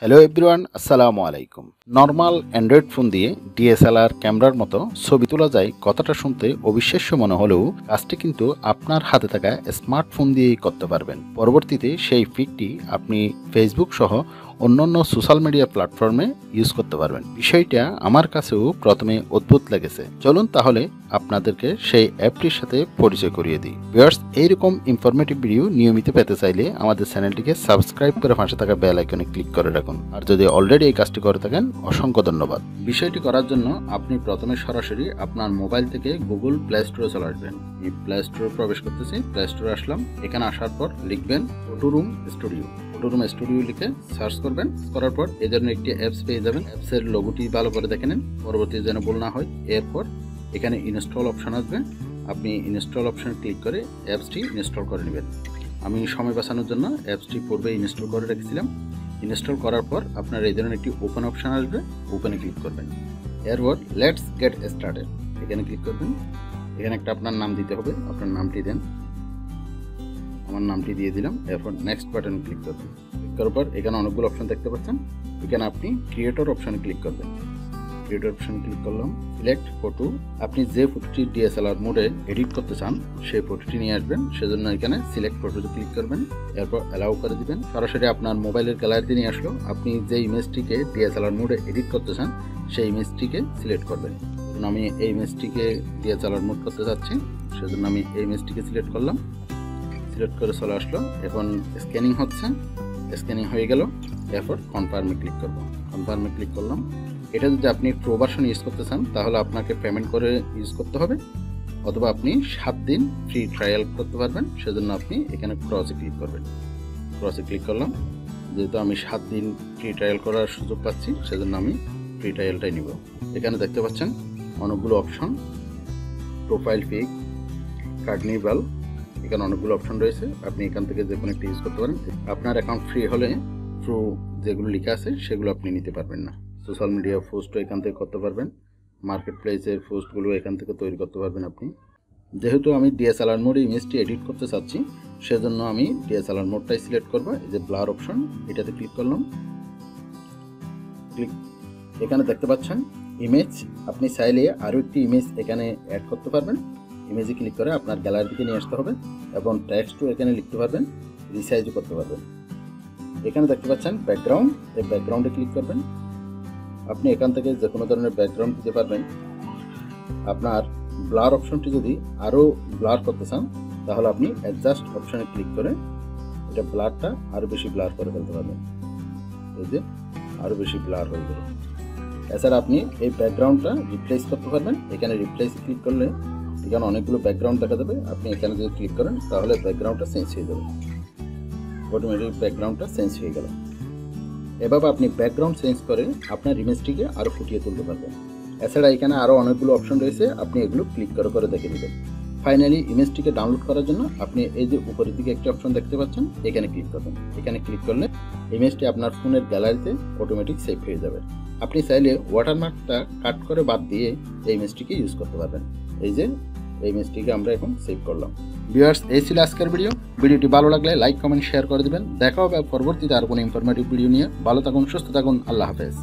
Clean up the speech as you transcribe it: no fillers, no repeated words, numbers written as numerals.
Hello everyone, আসসালামু আলাইকুম। Normal Android phone দিয়ে ডিএসএলআর ক্যামেরার মতো ছবি তোলা যায়, কথাটা শুনতে অবিশ্বাস্য মনে হলেও কাজটি কিন্তু আপনার হাতে থাকা স্মার্টফোন দিয়েই করতে পারবেন। পরবর্তীতে সেই পিকটি আপনি ফেসবুক সহ অন্যান্য সোশ্যাল মিডিয়া প্ল্যাটফর্মে ইউজ করতে পারবেন। বিষয়টা আমার কাছেও প্রথমে অদ্ভুত লেগেছে। চলুন তাহলে আপনাদেরকে সেই অ্যাপটির সাথে পরিচয় করিয়ে দিই। ভিউয়ার্স, এইরকম ইনফরমেটিভ ভিডিও নিয়মিত পেতে চাইলে আমাদের চ্যানেলটিকে সাবস্ক্রাইব করে পাশে থাকা বেল আইকনে ক্লিক করে রাখুন। আর যদি অলরেডি এই কাজটি করে থাকেন, অসংখ্য ধন্যবাদ। বিষয়টি করার জন্য আপনি প্রথমে সরাসরি আপনার মোবাইল থেকে গুগল প্লে স্টোরে চলে আসবেন। এই প্লে স্টোরে প্রবেশ করতেছি, প্লে স্টোরে আসলাম। এখানে আসার পর লিখবেন ফটোরুম স্টুডিও। ফটোরুম স্টুডিও লিখে সার্চ করবেন। করার পর এই জন্য একটি অ্যাপস পেয়ে যাবেন। অ্যাপসের লোগোটি ভালো করে দেখে নেন, পরবর্তী যেন ভুল না হয়। এরপর এখানে ইনস্টল অপশন আসবে, আপনি ইনস্টল অপশনে ক্লিক করে অ্যাপসটি ইনস্টল করে নেবেন। আমি সময় বাঁচানোর জন্য অ্যাপসটি পূর্বে ইনস্টল করে রেখেছিলাম। ইনস্টল করার পর আপনার এই ধরনের একটি ওপেন অপশন আসবে, ওপেনে ক্লিক করবেন। এরপর লেটস গেট স্টার্টেড এখানে ক্লিক করবেন। এখানে একটা আপনার নাম দিতে হবে, আপনার নামটি দেন। আমার নামটি দিয়ে দিলাম। এরপর নেক্সট বাটনে ক্লিক করবেন। ক্লিক করার পর এখানে অনেকগুলো অপশন দেখতে পাচ্ছেন। এখানে আপনি ক্রিয়েটর অপশনে ক্লিক করবেন। ক্রিয়েটর অপশনে ক্লিক করলাম। সিলেক্ট ফটো, আপনি যে ফটোটি ডিএসএলআর মোডে এডিট করতে চান সেই ফটোটি নিয়ে আসবেন। সেজন্য এখানে সিলেক্ট ফটোতে ক্লিক করবেন। এরপর অ্যালাউ করে দিবেন। সরাসরি আপনার মোবাইলের গ্যালারিতে নিয়ে আসলো। আপনি যে ইমেজটিকে ডিএসএলআর মোডে এডিট করতে চান সেই ইমেজটিকে সিলেক্ট করবেন। আমি এই ইমেজটিকে ডিএসএলআর মোড করতে চাচ্ছি, সেজন্য আমি এই ইমেজটিকে সিলেক্ট করলাম। সিলেক্ট করে চলে আসলো। এখন স্ক্যানিং হচ্ছে, স্ক্যানিং হয়ে গেল। এরপর কনফার্মে ক্লিক করব। কনফার্মে ক্লিক করলাম। এটা যদি আপনি প্রো ভার্সন ইউজ করতে চান তাহলে আপনাকে পেমেন্ট করে ইউজ করতে হবে, অথবা আপনি 7 দিন ফ্রি ট্রায়াল করতে পারবেন। সেজন্য আপনি এখানে ক্রসে ক্লিক করবেন। ক্রসে ক্লিক করলাম। যেহেতু আমি 7 দিন ফ্রি ট্রায়াল করার সুযোগ পাচ্ছি, সেজন্য আমি ফ্রি ট্রায়ালটাই নিব। এখানে দেখতে পাচ্ছেন অনেকগুলো অপশন, প্রোফাইল পিক, কার্নিভাল, এখানে অনেকগুলো অপশন রয়েছে। আপনি এখান থেকে যে কোনো একটা ইউজ করতে পারেন। আপনার অ্যাকাউন্ট ফ্রি হলে প্রো যেগুলো লেখা আছে সেগুলো আপনি নিতে পারবেন না। সোশ্যাল মিডিয়া পোস্টও এখান থেকে করতে পারবেন। মার্কেট প্লেসের পোস্টগুলো এখান থেকে তৈরি করতে পারবেন আপনি। যেহেতু আমি ডিএসএলআর মোডে ইমেজটি এডিট করতে চাচ্ছি, সেজন্য আমি ডিএসএলআর মোডটাই সিলেক্ট করবো। এই যে ব্লার অপশন, এটাতে ক্লিক করলাম। ক্লিক, এখানে দেখতে পাচ্ছেন ইমেজ। আপনি চাইলে আরও একটি ইমেজ এখানে অ্যাড করতে পারবেন। ইমেজে ক্লিক করে আপনার গ্যালারি থেকে নিয়ে আসতে হবে এবং টেক্সটও এখানে লিখতে পারবেন, রিসাইজও করতে পারবেন। এখানে দেখতে পাচ্ছেন ব্যাকগ্রাউন্ড, এই ব্যাকগ্রাউন্ডে ক্লিক করবেন। আপনি এখান থেকে যে কোনো ধরনের ব্যাকগ্রাউন্ড দিতে পারবেন। আপনার ব্লার অপশনটি যদি আরও ব্লার করতে চান তাহলে আপনি অ্যাডজাস্ট অপশনে ক্লিক করে এটা ব্লারটা আরও বেশি ব্লার করে ফেলতে পারবেন। এই যে আরও বেশি ব্লার হয়ে গেল। এছাড়া আপনি এই ব্যাকগ্রাউন্ডটা রিপ্লেস করতে পারবেন। এখানে রিপ্লেস ক্লিক করলে এখানে অনেকগুলো ব্যাকগ্রাউন্ড দেখা যাবে। আপনি এখানে যদি ক্লিক করেন তাহলে ব্যাকগ্রাউন্ডটা চেঞ্জ হয়ে যাবে। অটোমেটিক ব্যাকগ্রাউন্ডটা চেঞ্জ হয়ে গেল। এভাবে আপনি ব্যাকগ্রাউন্ড চেঞ্জ করে আপনার ইমেজটিকে আরও ফুটিয়ে তুলতে পারবেন। এছাড়া এখানে আরও অনেকগুলো অপশন রয়েছে, আপনি এগুলো ক্লিক করে করে দেখে নেবেন। ফাইনালি ইমেজটিকে ডাউনলোড করার জন্য আপনি এই যে উপরের দিকে একটি অপশন দেখতে পাচ্ছেন, এখানে ক্লিক করবেন। এখানে ক্লিক করলে ইমেজটি আপনার ফোনের গ্যালারিতে অটোমেটিক সেভ হয়ে যাবে। আপনি চাইলে ওয়াটারমার্কটা কাট করে বাদ দিয়ে এই ইমেজটিকে ইউজ করতে পারবেন। এই যে এই ইমেজটিকে আমরা এখন সেভ করলাম। ভিউয়ার্স, এই ছিল আজকের ভিডিও। ভিডিওটি ভালো লাগলে লাইক, কমেন্ট, শেয়ার করে দিবেন। দেখা হবে পরবর্তীতে আর কোনো ইনফরমেটিভ ভিডিও নিয়ে। ভালো থাকুন, সুস্থ থাকুন, আল্লাহ হাফেজ।